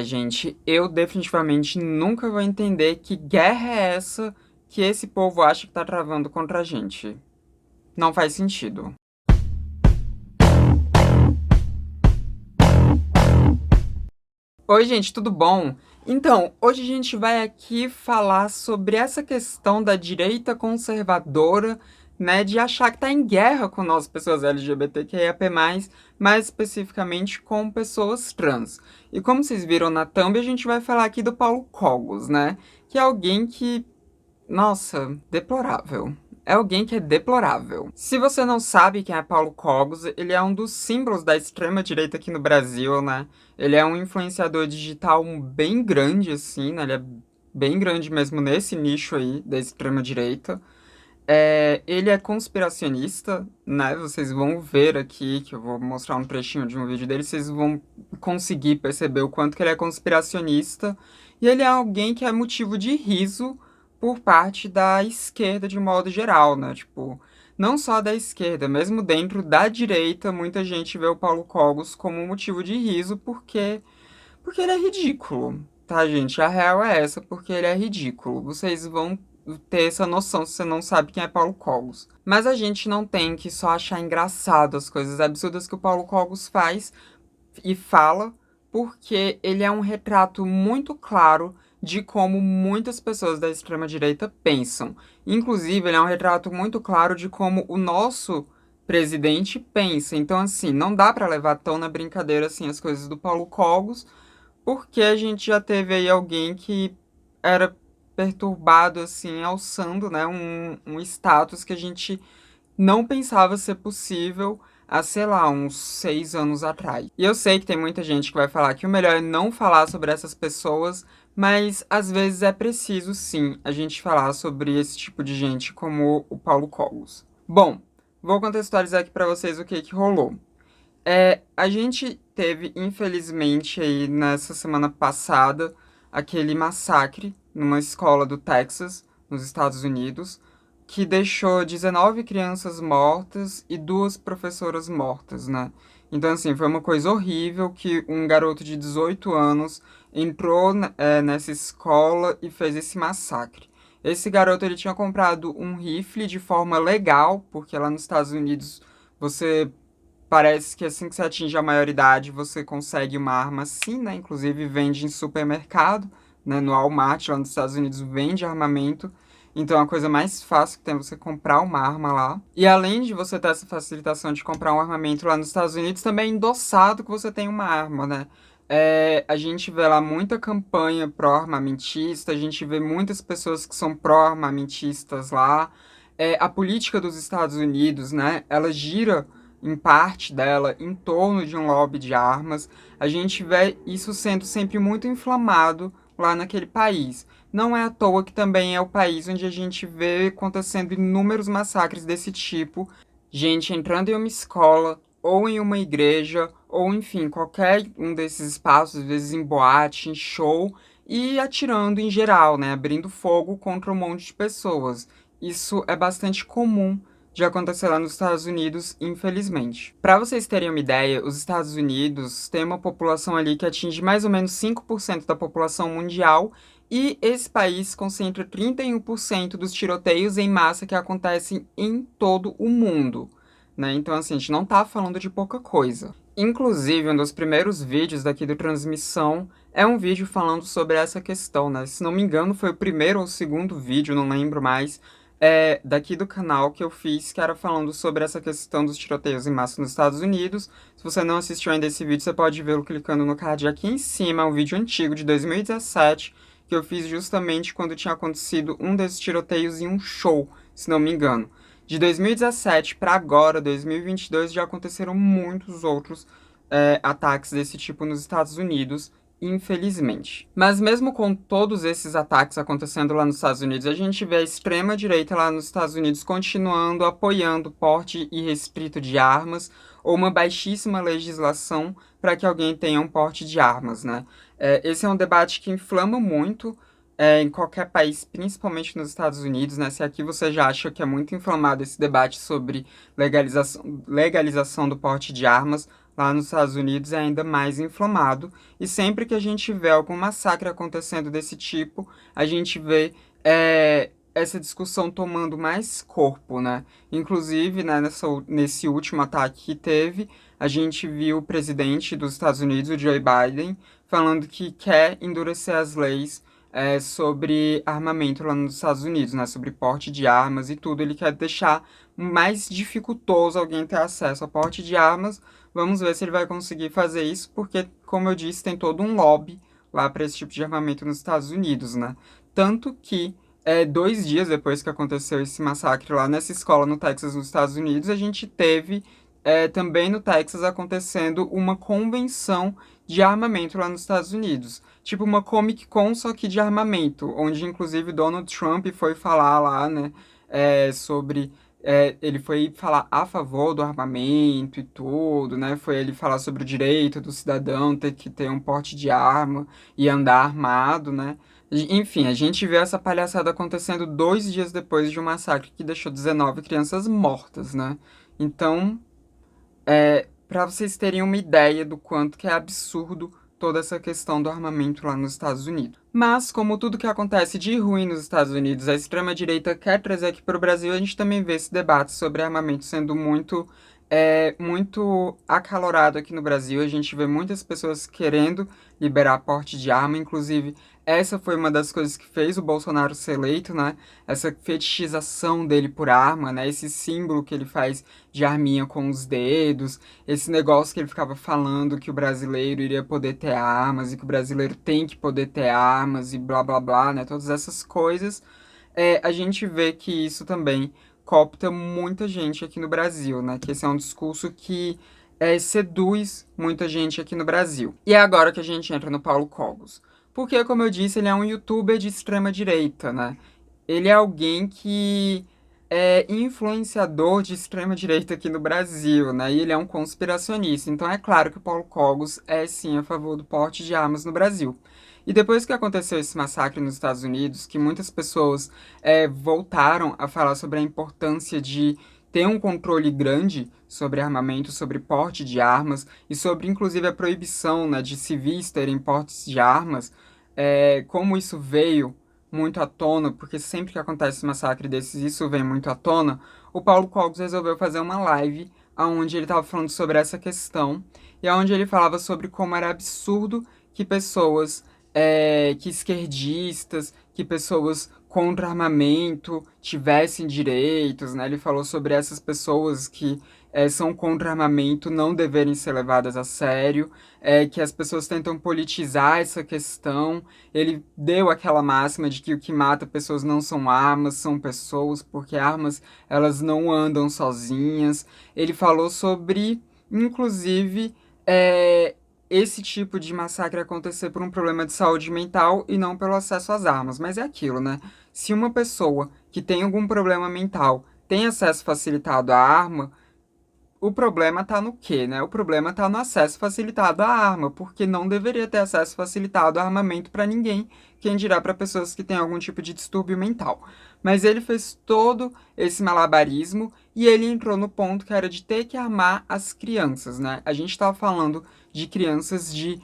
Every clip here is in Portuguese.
Gente, eu definitivamente nunca vou entender que guerra é essa que esse povo acha que tá travando contra a gente. Não faz sentido. Oi, gente, tudo bom? Então, hoje a gente vai aqui falar sobre essa questão da direita conservadora, né, de achar que tá em guerra com nós, pessoas LGBTQIAP+, mais especificamente com pessoas trans. E como vocês viram na thumb, a gente vai falar aqui do Paulo Cogos, né, que é alguém que nossa, deplorável. É alguém que é deplorável. Se você não sabe quem é Paulo Cogos, ele é um dos símbolos da extrema-direita aqui no Brasil, né? Ele é um influenciador digital bem grande, assim, né? Ele é bem grande mesmo nesse nicho aí da extrema-direita. Ele é conspiracionista, né? Vocês vão ver aqui, que eu vou mostrar um trechinho de um vídeo dele, vocês vão conseguir perceber o quanto que ele é conspiracionista. E ele é alguém que é motivo de riso por parte da esquerda de modo geral, né? Tipo, não só da esquerda, mesmo dentro da direita, muita gente vê o Paulo Cogos como um motivo de riso porque ele é ridículo, tá, gente? A real é essa, porque ele é ridículo. Vocês vão ter essa noção se você não sabe quem é Paulo Cogos. Mas a gente não tem que só achar engraçado as coisas absurdas que o Paulo Cogos faz e fala, porque ele é um retrato muito claro de como muitas pessoas da extrema-direita pensam. Inclusive, ele é um retrato muito claro de como o nosso presidente pensa. Então, assim, não dá pra levar tão na brincadeira assim as coisas do Paulo Cogos, porque a gente já teve aí alguém que era perturbado, assim, alçando, né, um status que a gente não pensava ser possível há, sei lá, uns 6 anos atrás. E eu sei que tem muita gente que vai falar que o melhor é não falar sobre essas pessoas, mas às vezes é preciso, sim, a gente falar sobre esse tipo de gente como o Paulo Cogos. Bom, vou contextualizar aqui pra vocês o que que rolou. A gente teve, infelizmente, aí nessa semana passada, aquele massacre numa escola do Texas, nos Estados Unidos, que deixou 19 crianças mortas e duas professoras mortas, né? Então, assim, foi uma coisa horrível que um garoto de 18 anos entrou, nessa escola e fez esse massacre. Esse garoto, ele tinha comprado um rifle de forma legal, porque lá nos Estados Unidos você parece que assim que você atinge a maioridade, você consegue uma arma sim, né? Inclusive vende em supermercado, né? No Walmart, lá nos Estados Unidos, vende armamento. Então a coisa mais fácil que tem é você comprar uma arma lá. E além de você ter essa facilitação de comprar um armamento lá nos Estados Unidos, também é endossado que você tem uma arma, né? A gente vê lá muita campanha pró-armamentista, a gente vê muitas pessoas que são pró-armamentistas lá. A política dos Estados Unidos, né? Ela gira em parte dela, em torno de um lobby de armas, a gente vê isso sendo sempre muito inflamado lá naquele país. Não é à toa que também é o país onde a gente vê acontecendo inúmeros massacres desse tipo, gente entrando em uma escola, ou em uma igreja, ou enfim, qualquer um desses espaços, às vezes em boate, em show, e atirando em geral, né? Abrindo fogo contra um monte de pessoas. Isso é bastante comum de acontecer lá nos Estados Unidos, infelizmente. Para vocês terem uma ideia, os Estados Unidos têm uma população ali que atinge mais ou menos 5% da população mundial, e esse país concentra 31% dos tiroteios em massa que acontecem em todo o mundo, né? Então, assim, a gente não tá falando de pouca coisa. Inclusive, um dos primeiros vídeos daqui do Transmissão é um vídeo falando sobre essa questão, né? Se não me engano, foi o primeiro ou o segundo vídeo, não lembro mais, daqui do canal que eu fiz, que era falando sobre essa questão dos tiroteios em massa nos Estados Unidos. Se você não assistiu ainda esse vídeo, você pode vê-lo clicando no card aqui em cima. É um vídeo antigo, de 2017, que eu fiz justamente quando tinha acontecido um desses tiroteios em um show, se não me engano. De 2017 para agora, 2022, já aconteceram muitos outros ataques desse tipo nos Estados Unidos, infelizmente. Mas mesmo com todos esses ataques acontecendo lá nos Estados Unidos, a gente vê a extrema-direita lá nos Estados Unidos continuando apoiando o porte irrestrito de armas ou uma baixíssima legislação para que alguém tenha um porte de armas, né? Esse é um debate que inflama muito em qualquer país, principalmente nos Estados Unidos, né? Se aqui você já acha que é muito inflamado esse debate sobre legalização do porte de armas, lá nos Estados Unidos é ainda mais inflamado, e sempre que a gente vê algum massacre acontecendo desse tipo, a gente vê essa discussão tomando mais corpo, né? Inclusive, né, nesse último ataque que teve, a gente viu o presidente dos Estados Unidos, o Joe Biden, falando que quer endurecer as leis sobre armamento lá nos Estados Unidos, né? Sobre porte de armas e tudo. Ele quer deixar mais dificultoso alguém ter acesso a porte de armas. Vamos ver se ele vai conseguir fazer isso, porque, como eu disse, tem todo um lobby lá para esse tipo de armamento nos Estados Unidos, né? Tanto que 2 dias depois que aconteceu esse massacre lá nessa escola no Texas, nos Estados Unidos, a gente teve também no Texas acontecendo uma convenção de armamento lá nos Estados Unidos. Tipo uma Comic Con, só que de armamento, onde inclusive Donald Trump foi falar lá, né, sobre. Ele foi falar a favor do armamento e tudo, né? Foi ele falar sobre o direito do cidadão ter que ter um porte de arma e andar armado, né? Enfim, a gente vê essa palhaçada acontecendo 2 dias depois de um massacre que deixou 19 crianças mortas, né? Então, para vocês terem uma ideia do quanto que é absurdo toda essa questão do armamento lá nos Estados Unidos. Mas, como tudo que acontece de ruim nos Estados Unidos, a extrema-direita quer trazer aqui para o Brasil, a gente também vê esse debate sobre armamento sendo muito acalorado aqui no Brasil. A gente vê muitas pessoas querendo liberar porte de arma, inclusive essa foi uma das coisas que fez o Bolsonaro ser eleito, né? Essa fetichização dele por arma, né? Esse símbolo que ele faz de arminha com os dedos, esse negócio que ele ficava falando que o brasileiro iria poder ter armas e que o brasileiro tem que poder ter armas e blá blá blá, né? Todas essas coisas. A gente vê que isso também coopta muita gente aqui no Brasil, né? Que esse é um discurso que seduz muita gente aqui no Brasil. E é agora que a gente entra no Paulo Cogos. Porque, como eu disse, ele é um youtuber de extrema direita, né? Ele é alguém que é influenciador de extrema direita aqui no Brasil, né? E ele é um conspiracionista. Então é claro que o Paulo Cogos é sim a favor do porte de armas no Brasil. E depois que aconteceu esse massacre nos Estados Unidos, que muitas pessoas voltaram a falar sobre a importância de ter um controle grande sobre armamento, sobre porte de armas e sobre inclusive a proibição, né, de civis terem portes de armas, como isso veio muito à tona, porque sempre que acontece um massacre desses, isso vem muito à tona, o Paulo Cogos resolveu fazer uma live onde ele estava falando sobre essa questão e onde ele falava sobre como era absurdo que pessoas, que esquerdistas, que pessoas contra armamento tivessem direitos, né? Ele falou sobre essas pessoas que são contra armamento não deverem ser levadas a sério, que as pessoas tentam politizar essa questão. Ele deu aquela máxima de que o que mata pessoas não são armas, são pessoas, porque armas elas não andam sozinhas. Ele falou sobre, inclusive, esse tipo de massacre acontecer por um problema de saúde mental e não pelo acesso às armas. Mas é aquilo, né? Se uma pessoa que tem algum problema mental tem acesso facilitado à arma, o problema tá no quê, né? O problema tá no acesso facilitado à arma, porque não deveria ter acesso facilitado a armamento para ninguém, quem dirá para pessoas que têm algum tipo de distúrbio mental. Mas ele fez todo esse malabarismo e ele entrou no ponto que era de ter que armar as crianças, né? A gente estava falando de crianças de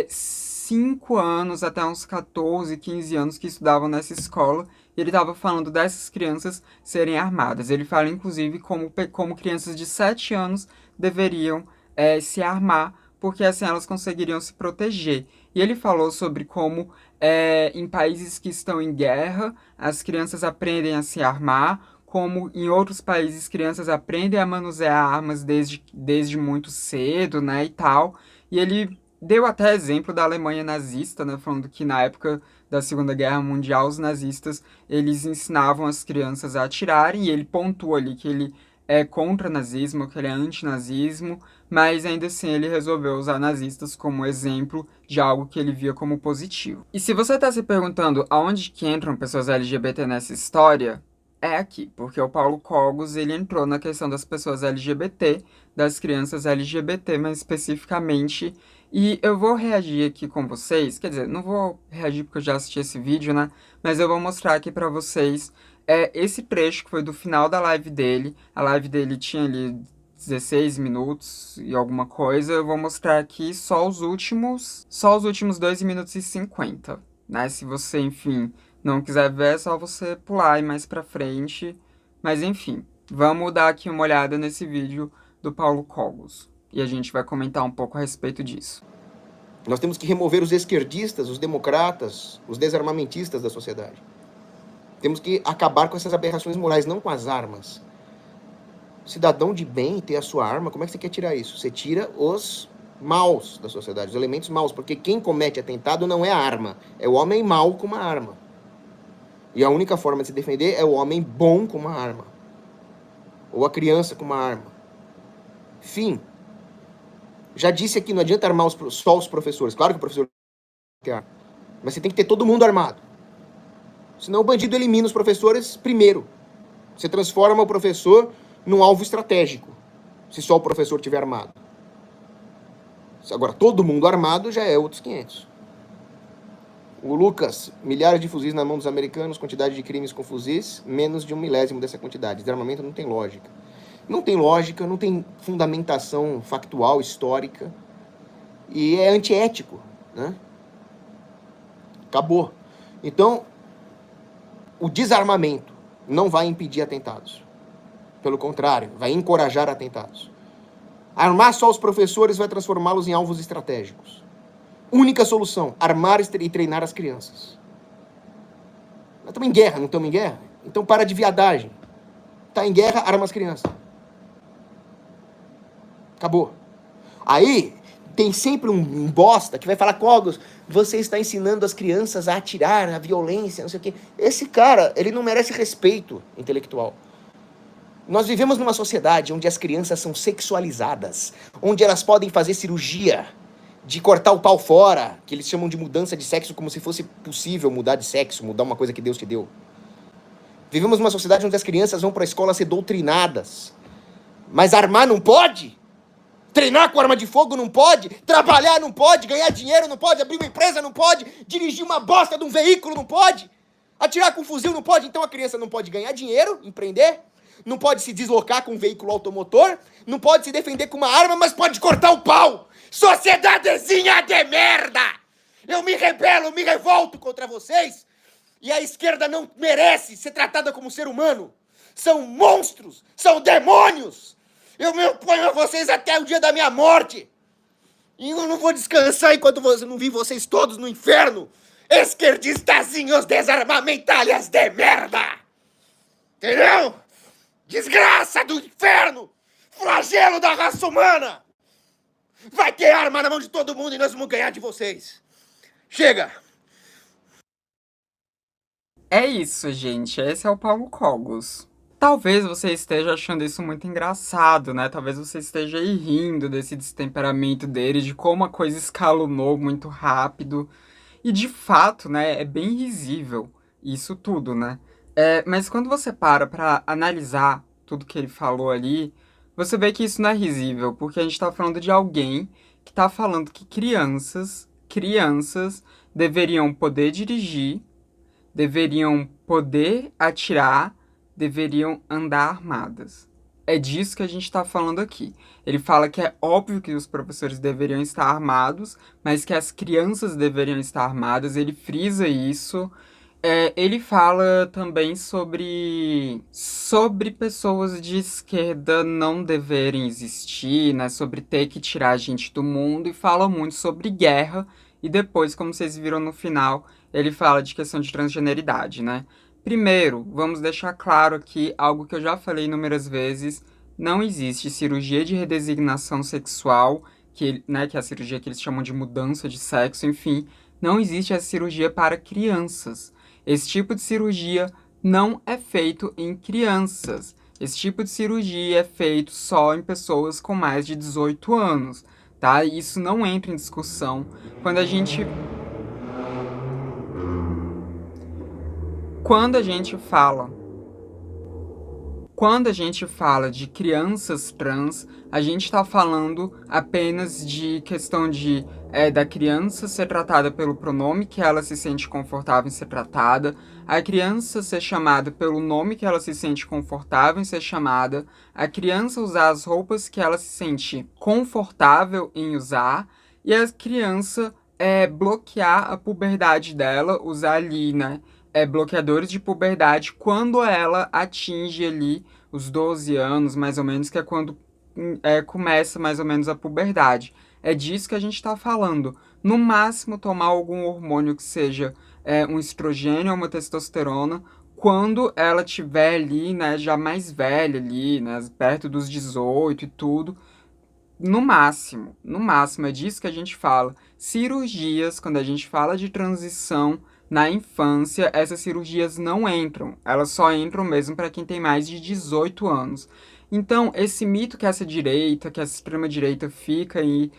5 anos até uns 14, 15 anos que estudavam nessa escola, e ele estava falando dessas crianças serem armadas. Ele fala, inclusive, como crianças de 7 anos deveriam se armar, porque assim elas conseguiriam se proteger. E ele falou sobre como, em países que estão em guerra, as crianças aprendem a se armar, como em outros países crianças aprendem a manusear armas desde muito cedo, né, e tal. E ele deu até exemplo da Alemanha nazista, né, falando que na época da Segunda Guerra Mundial os nazistas eles ensinavam as crianças a atirarem, e ele pontua ali que ele é contra nazismo, que ele é antinazismo, mas ainda assim ele resolveu usar nazistas como exemplo de algo que ele via como positivo. E se você está se perguntando aonde que entram pessoas LGBT nessa história, é aqui, porque o Paulo Cogos ele entrou na questão das pessoas LGBT, das crianças LGBT, mais especificamente, e eu vou reagir aqui com vocês, quer dizer, não vou reagir porque eu já assisti esse vídeo, né? Mas eu vou mostrar aqui pra vocês esse trecho que foi do final da live dele. A live dele tinha ali 16 minutos e alguma coisa, eu vou mostrar aqui só os últimos 2 minutos e 50, né? Se você, enfim, não quiser ver, é só você pular e mais pra frente. Mas, enfim, vamos dar aqui uma olhada nesse vídeo do Paulo Cogos. E a gente vai comentar um pouco a respeito disso. Nós temos que remover os esquerdistas, os democratas, os desarmamentistas da sociedade. Temos que acabar com essas aberrações morais, não com as armas. Cidadão de bem ter a sua arma, como é que você quer tirar isso? Você tira os maus da sociedade, os elementos maus, porque quem comete atentado não é a arma, é o homem mau com uma arma. E a única forma de se defender é o homem bom com uma arma. Ou a criança com uma arma. Fim. Já disse aqui, não adianta armar só os professores. Claro que o professor tem arma. Mas você tem que ter todo mundo armado. Senão o bandido elimina os professores primeiro. Você transforma o professor num alvo estratégico. Se só o professor estiver armado. Agora, todo mundo armado já é outros 500. O Lucas, milhares de fuzis na mão dos americanos, quantidade de crimes com fuzis, menos de 1/1000 dessa quantidade. Desarmamento não tem lógica. Não tem lógica, não tem fundamentação factual, histórica. E é antiético, né? Acabou. Então, o desarmamento não vai impedir atentados. Pelo contrário, vai encorajar atentados. Armar só os professores vai transformá-los em alvos estratégicos. Única solução, armar e treinar as crianças. Nós estamos em guerra, não estamos em guerra? Então para de viadagem. Está em guerra, arma as crianças. Acabou. Aí, tem sempre um bosta que vai falar, Cogos, você está ensinando as crianças a atirar, a violência, não sei o quê. Esse cara, ele não merece respeito intelectual. Nós vivemos numa sociedade onde as crianças são sexualizadas, onde elas podem fazer cirurgia de cortar o pau fora, que eles chamam de mudança de sexo, como se fosse possível mudar de sexo, mudar uma coisa que Deus te deu. Vivemos numa sociedade onde as crianças vão para a escola ser doutrinadas. Mas armar não pode? Treinar com arma de fogo não pode? Trabalhar não pode? Ganhar dinheiro não pode? Abrir uma empresa não pode? Dirigir uma bosta de um veículo não pode? Atirar com fuzil não pode? Então a criança não pode ganhar dinheiro, empreender? Não pode se deslocar com um veículo automotor? Não pode se defender com uma arma, mas pode cortar o pau? Sociedadezinha de merda! Eu me rebelo, me revolto contra vocês. E a esquerda não merece ser tratada como ser humano. São monstros, são demônios. Eu me oponho a vocês até o dia da minha morte. E eu não vou descansar enquanto eu não vi vocês todos no inferno. Esquerdistazinhos desarmamentalhas de merda. Entendeu? Desgraça do inferno. Flagelo da raça humana. Vai ter arma na mão de todo mundo e nós vamos ganhar de vocês. Chega. É isso, gente. Esse é o Paulo Cogos. Talvez você esteja achando isso muito engraçado, né? Talvez você esteja aí rindo desse destemperamento dele, de como a coisa escalonou muito rápido. E de fato, né, é bem risível isso tudo, né? Mas quando você para pra analisar tudo que ele falou ali, você vê que isso não é risível, porque a gente tá falando de alguém que tá falando que crianças deveriam poder dirigir, deveriam poder atirar, deveriam andar armadas. É disso que a gente está falando aqui. Ele fala que é óbvio que os professores deveriam estar armados, mas que as crianças deveriam estar armadas. Ele frisa isso. Ele fala também sobre pessoas de esquerda não deverem existir, né? Sobre ter que tirar a gente do mundo. E fala muito sobre guerra. E depois, como vocês viram no final, ele fala de questão de transgeneridade, né? Primeiro, vamos deixar claro aqui algo que eu já falei inúmeras vezes: não existe cirurgia de redesignação sexual, né, que é a cirurgia que eles chamam de mudança de sexo, enfim, não existe essa cirurgia para crianças. Esse tipo de cirurgia não é feito em crianças. Esse tipo de cirurgia é feito só em pessoas com mais de 18 anos, tá? Isso não entra em discussão. Quando a gente fala Quando a gente fala de crianças trans, a gente está falando apenas de questão de da criança ser tratada pelo pronome que ela se sente confortável em ser tratada, a criança ser chamada pelo nome que ela se sente confortável em ser chamada, a criança usar as roupas que ela se sente confortável em usar, e a criança bloquear a puberdade dela, usar ali, né? Bloqueadores de puberdade quando ela atinge ali os 12 anos, mais ou menos, que é quando começa mais ou menos a puberdade. É disso que a gente está falando. No máximo, tomar algum hormônio que seja um estrogênio ou uma testosterona, quando ela tiver ali, né, já mais velha ali, né, perto dos 18 e tudo, no máximo, é disso que a gente fala. Cirurgias, quando a gente fala de transição na infância, essas cirurgias não entram. Elas só entram mesmo para quem tem mais de 18 anos. Então, esse mito que essa direita, que essa extrema-direita fica aí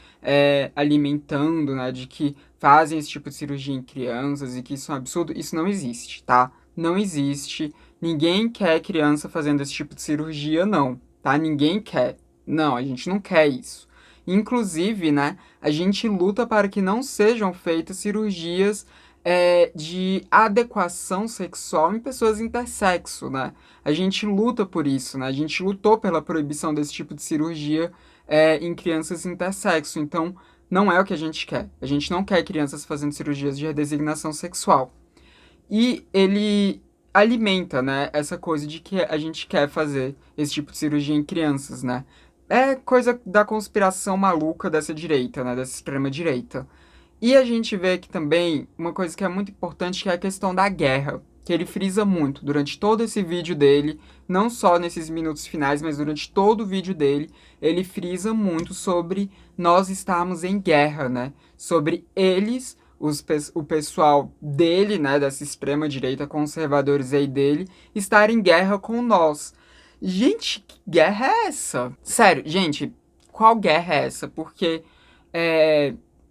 alimentando, né, de que fazem esse tipo de cirurgia em crianças e que isso é um absurdo, isso não existe, tá? Não existe. Ninguém quer criança fazendo esse tipo de cirurgia, não, tá? Ninguém quer. Não, a gente não quer isso. Inclusive, né, a gente luta para que não sejam feitas cirurgias de adequação sexual em pessoas intersexo, né? A gente luta por isso, né? A gente lutou pela proibição desse tipo de cirurgia em crianças intersexo. Então, não é o que a gente quer. A gente não quer crianças fazendo cirurgias de redesignação sexual. E ele alimenta, né, essa coisa de que a gente quer fazer esse tipo de cirurgia em crianças, né? É coisa da conspiração maluca dessa direita, né, dessa extrema direita. E a gente vê aqui também uma coisa que é muito importante, que é a questão da guerra, que ele frisa muito durante todo esse vídeo dele, não só nesses minutos finais, mas durante todo o vídeo dele, ele frisa muito sobre nós estarmos em guerra, né? Sobre eles, o pessoal dele, né, dessa extrema direita, conservadores aí dele, estar em guerra com nós. Gente, que guerra é essa? Sério, gente, qual guerra é essa? Porque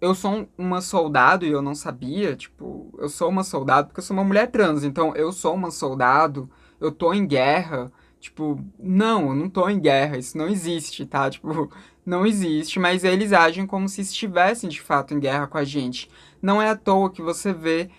eu sou uma soldado e eu não sabia, tipo, eu sou uma soldado porque eu sou uma mulher trans, então eu sou uma soldado, eu tô em guerra, tipo, não, eu não tô em guerra, isso não existe, tá? Tipo, não existe, mas eles agem como se estivessem de fato em guerra com a gente. Não é à toa que você vê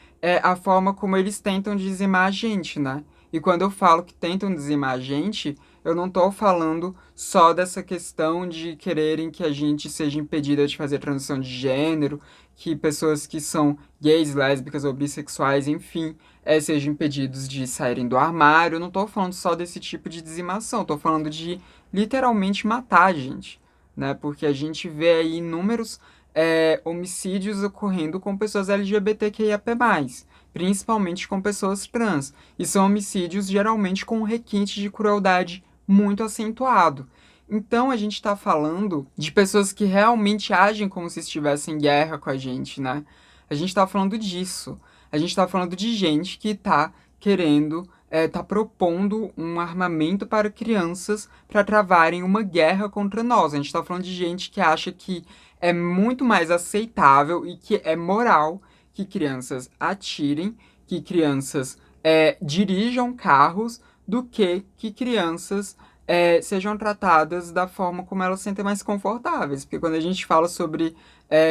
a forma como eles tentam dizimar a gente, né? E quando eu falo que tentam dizimar a gente, eu não estou falando só dessa questão de quererem que a gente seja impedida de fazer transição de gênero, que pessoas que são gays, lésbicas ou bissexuais, enfim, sejam impedidos de saírem do armário. Eu não estou falando só desse tipo de dizimação, estou falando de literalmente matar a gente, né? Porque a gente vê aí inúmeros homicídios ocorrendo com pessoas LGBTQIAP+, principalmente com pessoas trans. E são homicídios geralmente com um requinte de crueldade muito acentuado. Então a gente está falando de pessoas que realmente agem como se estivessem em guerra com a gente, né? A gente está falando disso. A gente está falando de gente que está querendo, está propondo um armamento para crianças para travarem uma guerra contra nós. A gente está falando de gente que acha que é muito mais aceitável e que é moral que crianças atirem, que crianças dirijam carros, do que crianças sejam tratadas da forma como elas se sentem mais confortáveis. Porque quando a gente fala sobre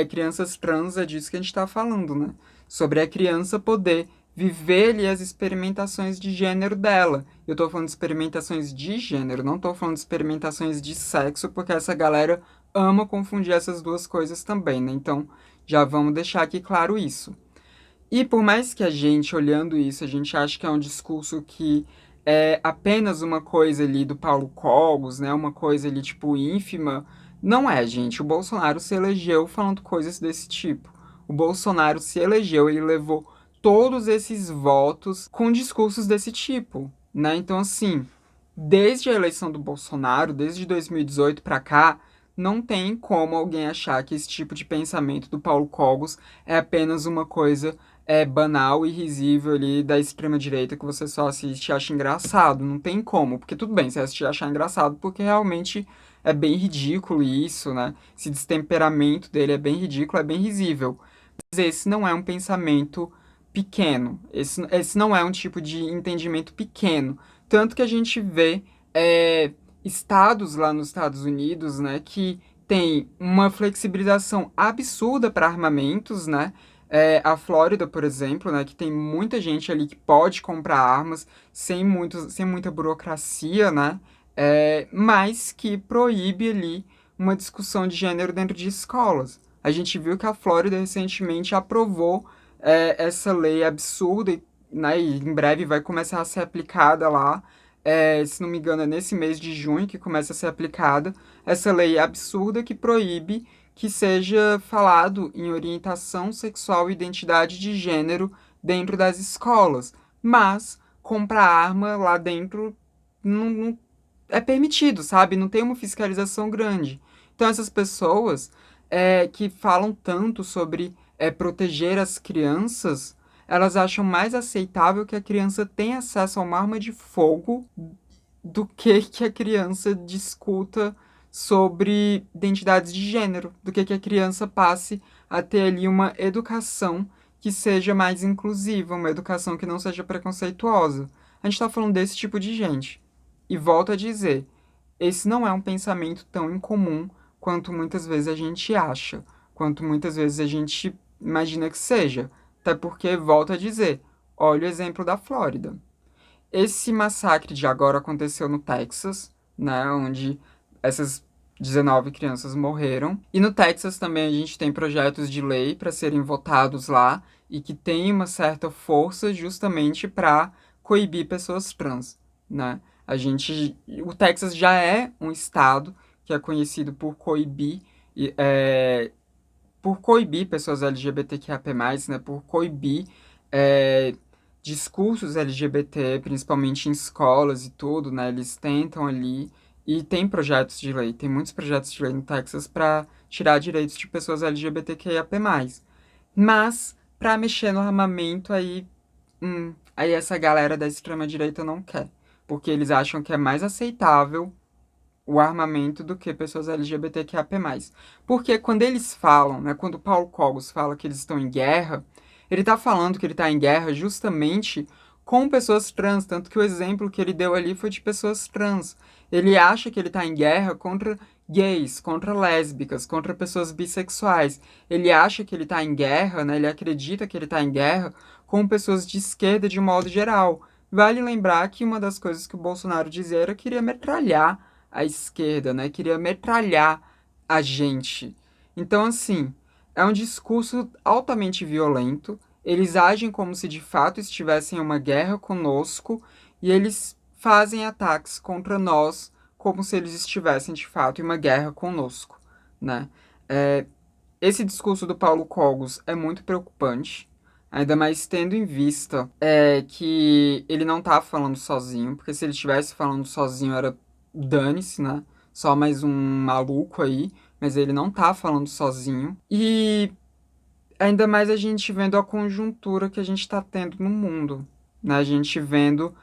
crianças trans, é disso que a gente está falando, né? Sobre a criança poder viver ali as experimentações de gênero dela. Eu estou falando de experimentações de gênero, não estou falando de experimentações de sexo, porque essa galera ama confundir essas duas coisas também, né? Então, já vamos deixar aqui claro isso. E por mais que a gente, olhando isso, a gente ache que é um discurso que é apenas uma coisa ali do Paulo Cogos, né? Uma coisa ali, tipo, ínfima. Não é, gente. O Bolsonaro se elegeu falando coisas desse tipo. O Bolsonaro se elegeu, ele levou todos esses votos com discursos desse tipo, né? Então, assim, desde a eleição do Bolsonaro, desde 2018 para cá, não tem como alguém achar que esse tipo de pensamento do Paulo Cogos é apenas uma coisa banal e risível ali da extrema-direita que você só assiste e acha engraçado. Não tem como, porque tudo bem, você assiste e achar engraçado, porque realmente é bem ridículo isso, né? Esse destemperamento dele é bem ridículo, é bem risível. Mas esse não é um pensamento pequeno, esse não é um tipo de entendimento pequeno. Tanto que a gente vê estados lá nos Estados Unidos, né, que tem uma flexibilização absurda para armamentos, né? A Flórida, por exemplo, né, que tem muita gente ali que pode comprar armas sem muita burocracia, né? Mas que proíbe ali uma discussão de gênero dentro de escolas. A gente viu que a Flórida recentemente aprovou essa lei absurda, né, e em breve vai começar a ser aplicada lá. Se não me engano, é nesse mês de junho que começa a ser aplicada essa lei absurda que proíbe que seja falado em orientação sexual e identidade de gênero dentro das escolas. Mas comprar arma lá dentro não é permitido, sabe? Não tem uma fiscalização grande. Então, essas pessoas que falam tanto sobre proteger as crianças, elas acham mais aceitável que a criança tenha acesso a uma arma de fogo do que a criança discuta sobre identidades de gênero, do que a criança passe a ter ali uma educação que seja mais inclusiva, uma educação que não seja preconceituosa. A gente está falando desse tipo de gente. E volto a dizer, esse não é um pensamento tão incomum quanto muitas vezes a gente acha, quanto muitas vezes a gente imagina que seja. Até porque, volto a dizer, olha o exemplo da Flórida. Esse massacre de agora aconteceu no Texas, né, onde essas 19 crianças morreram. E no Texas também a gente tem projetos de lei para serem votados lá e que tem uma certa força justamente para coibir pessoas trans, né? O Texas já é um estado que é conhecido e, é, por coibir pessoas LGBTQIA+, né? Por coibir é, discursos LGBT, principalmente em escolas e tudo, né? Eles tentam ali e tem projetos de lei, tem muitos projetos de lei no Texas para tirar direitos de pessoas LGBTQIA+. Mas para mexer no armamento aí essa galera da extrema direita não quer, porque eles acham que é mais aceitável o armamento do que pessoas LGBTQIA+. Porque quando eles falam, né, quando o Paulo Cogos fala que eles estão em guerra, ele está falando que ele está em guerra justamente com pessoas trans, tanto que o exemplo que ele deu ali foi de pessoas trans. Ele acha que ele está em guerra contra gays, contra lésbicas, contra pessoas bissexuais. Ele acha que ele está em guerra, né, ele acredita que ele está em guerra com pessoas de esquerda de modo geral. Vale lembrar que uma das coisas que o Bolsonaro dizia era que queria metralhar a esquerda, né? Queria metralhar a gente. Então, assim, é um discurso altamente violento. Eles agem como se de fato estivessem em uma guerra conosco e eles fazem ataques contra nós como se eles estivessem de fato em uma guerra conosco, né? É, esse discurso do Paulo Cogos é muito preocupante, ainda mais tendo em vista que ele não tá falando sozinho, porque se ele estivesse falando sozinho era dane-se, né? Só mais um maluco aí, mas ele não tá falando sozinho. E ainda mais a gente vendo a conjuntura que a gente tá tendo no mundo, né? A gente vendo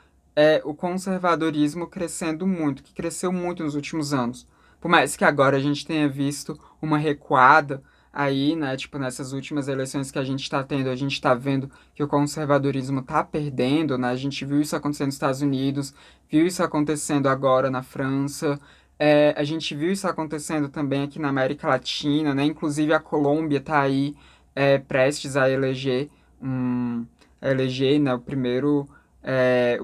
o conservadorismo crescendo muito, que cresceu muito nos últimos anos. Por mais que agora a gente tenha visto uma recuada aí, né? Tipo, nessas últimas eleições que a gente está tendo, a gente está vendo que o conservadorismo está perdendo, né? A gente viu isso acontecendo nos Estados Unidos, viu isso acontecendo agora na França, a gente viu isso acontecendo também aqui na América Latina, né? Inclusive a Colômbia está aí prestes a eleger, né, o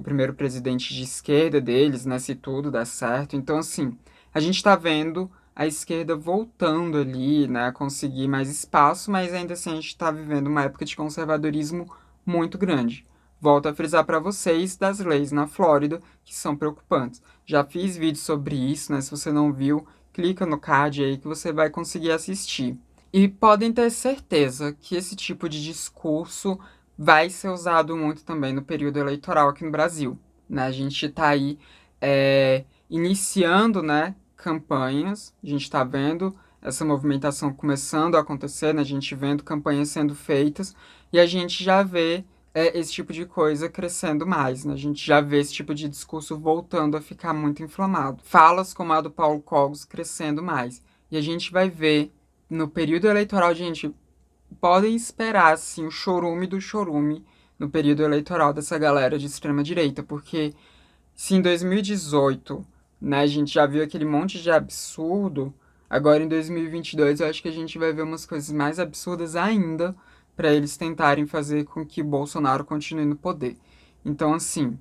primeiro presidente de esquerda deles, né, se tudo der certo. Então, assim, a gente está vendo a esquerda voltando ali, né, a conseguir mais espaço, mas ainda assim a gente está vivendo uma época de conservadorismo muito grande. Volto a frisar para vocês das leis na Flórida que são preocupantes. Já fiz vídeo sobre isso, né? Se você não viu, clica no card aí que você vai conseguir assistir. E podem ter certeza que esse tipo de discurso vai ser usado muito também no período eleitoral aqui no Brasil, né? A gente está aí iniciando, né, campanhas, a gente está vendo essa movimentação começando a acontecer, né? A gente vendo campanhas sendo feitas e a gente já vê esse tipo de coisa crescendo mais, né? A gente já vê esse tipo de discurso voltando a ficar muito inflamado. Falas como a do Paulo Cogos crescendo mais. E a gente vai ver no período eleitoral, gente, podem esperar, assim, o chorume do chorume no período eleitoral dessa galera de extrema direita, porque se em 2018 né? A gente já viu aquele monte de absurdo. Agora em 2022 eu acho que a gente vai ver umas coisas mais absurdas ainda para eles tentarem fazer com que Bolsonaro continue no poder. Então, assim,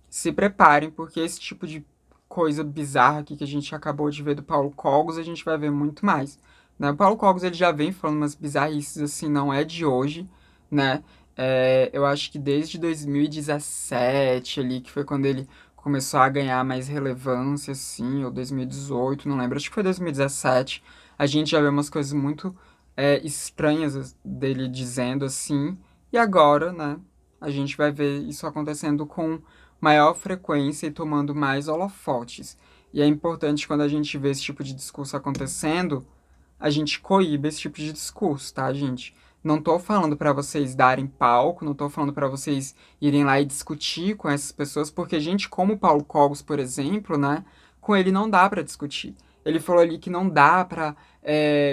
se preparem, porque esse tipo de coisa bizarra aqui que a gente acabou de ver do Paulo Cogos, a gente vai ver muito mais, né? O Paulo Cogos, ele já vem falando umas bizarrices, assim, não é de hoje, né? Eu acho que desde 2017 ali, que foi quando ele começou a ganhar mais relevância, assim, ou 2018, não lembro, acho que foi 2017, a gente já vê umas coisas muito estranhas dele dizendo, assim, e agora, né, a gente vai ver isso acontecendo com maior frequência e tomando mais holofotes. E é importante quando a gente vê esse tipo de discurso acontecendo, a gente coíbe esse tipo de discurso, tá, gente? Não tô falando para vocês darem palco, não tô falando para vocês irem lá e discutir com essas pessoas, porque gente como o Paulo Cogos, por exemplo, né, com ele não dá para discutir. Ele falou ali que não dá para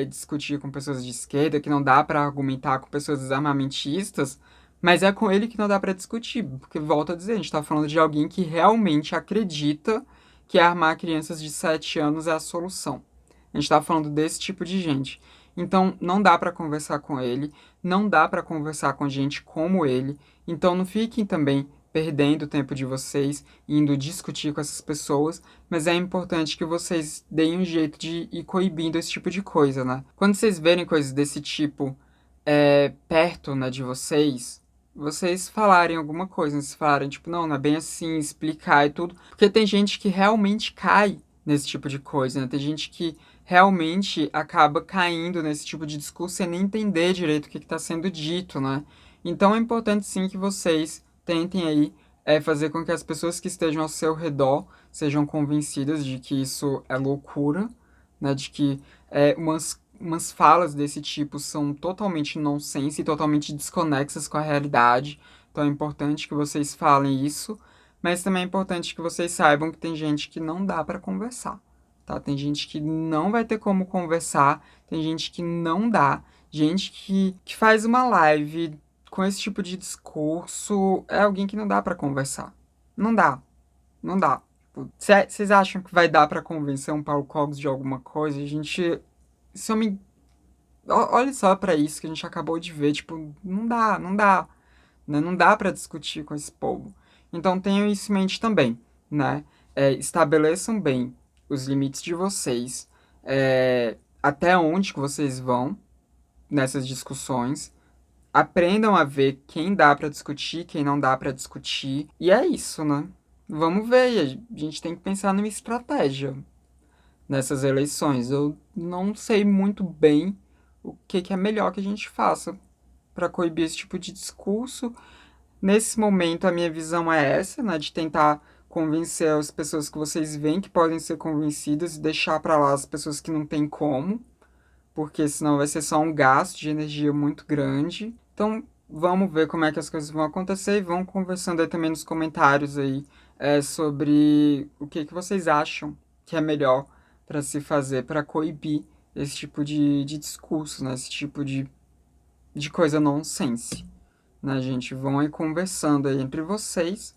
discutir com pessoas de esquerda, que não dá para argumentar com pessoas desarmamentistas, mas é com ele que não dá para discutir, porque volto a dizer, a gente tá falando de alguém que realmente acredita que armar crianças de 7 anos é a solução. A gente tá falando desse tipo de gente. Então, não dá para conversar com ele, não dá para conversar com gente como ele. Então, não fiquem também perdendo o tempo de vocês indo discutir com essas pessoas, mas é importante que vocês deem um jeito de ir coibindo esse tipo de coisa, né? Quando vocês verem coisas desse tipo perto, né, de vocês falarem alguma coisa, vocês falarem, tipo, não é bem assim, explicar e tudo. Porque tem gente que realmente cai nesse tipo de coisa, né? Tem gente que realmente acaba caindo nesse tipo de discurso sem nem entender direito o que está sendo dito, né? Então é importante sim que vocês tentem aí fazer com que as pessoas que estejam ao seu redor sejam convencidas de que isso é loucura, né? De que umas falas desse tipo são totalmente nonsense e totalmente desconexas com a realidade. Então é importante que vocês falem isso, mas também é importante que vocês saibam que tem gente que não dá para conversar, tá? Tem gente que não vai ter como conversar, tem gente que não dá, gente que faz uma live com esse tipo de discurso é alguém que não dá para conversar. Não dá, não dá. Vocês acham que vai dar para convencer um Paulo Cogos de alguma coisa? A gente se eu me... Olha só pra isso que a gente acabou de ver, tipo, não dá, não dá, né? Não dá pra discutir com esse povo. Então tenham isso em mente também, né? Estabeleçam bem os limites de vocês, até onde que vocês vão nessas discussões. Aprendam a ver quem dá pra discutir, quem não dá pra discutir. E é isso, né? Vamos ver, a gente tem que pensar numa estratégia nessas eleições. Eu não sei muito bem o que é melhor que a gente faça para coibir esse tipo de discurso. Nesse momento, a minha visão é essa, né, de tentar convencer as pessoas que vocês veem que podem ser convencidas e deixar para lá as pessoas que não tem como, porque senão vai ser só um gasto de energia muito grande. Então, vamos ver como é que as coisas vão acontecer e vão conversando aí também nos comentários aí sobre o que vocês acham que é melhor para se fazer para coibir esse tipo de discurso, né? Esse tipo de coisa nonsense, né, gente? Vão aí conversando aí entre vocês.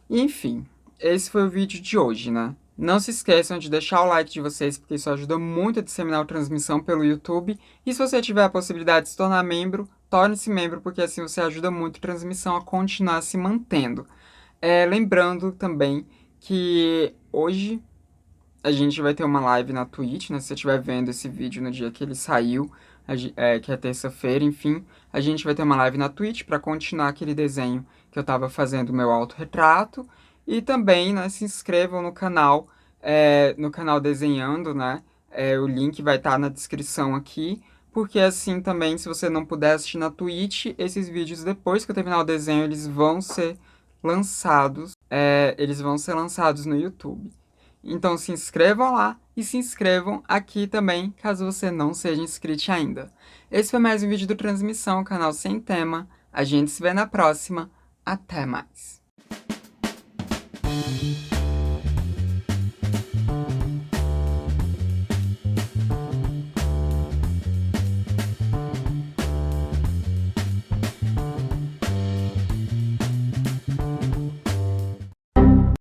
E, enfim, esse foi o vídeo de hoje, né? Não se esqueçam de deixar o like de vocês, porque isso ajuda muito a disseminar a transmissão pelo YouTube. E se você tiver a possibilidade de se tornar membro, torne-se membro, porque assim você ajuda muito a transmissão a continuar se mantendo. Lembrando também que hoje a gente vai ter uma live na Twitch, né? Se você estiver vendo esse vídeo no dia que ele saiu, que é terça-feira, enfim, a gente vai ter uma live na Twitch para continuar aquele desenho que eu estava fazendo, meu autorretrato. E também, né, se inscrevam no canal Desenhando, né? O link vai estar na descrição aqui, porque assim também, se você não puder assistir na Twitch, esses vídeos depois que eu terminar o desenho, eles vão ser lançados no YouTube. Então se inscrevam lá e se inscrevam aqui também, caso você não seja inscrito ainda. Esse foi mais um vídeo do Transmissão, canal sem tema. A gente se vê na próxima. Até mais.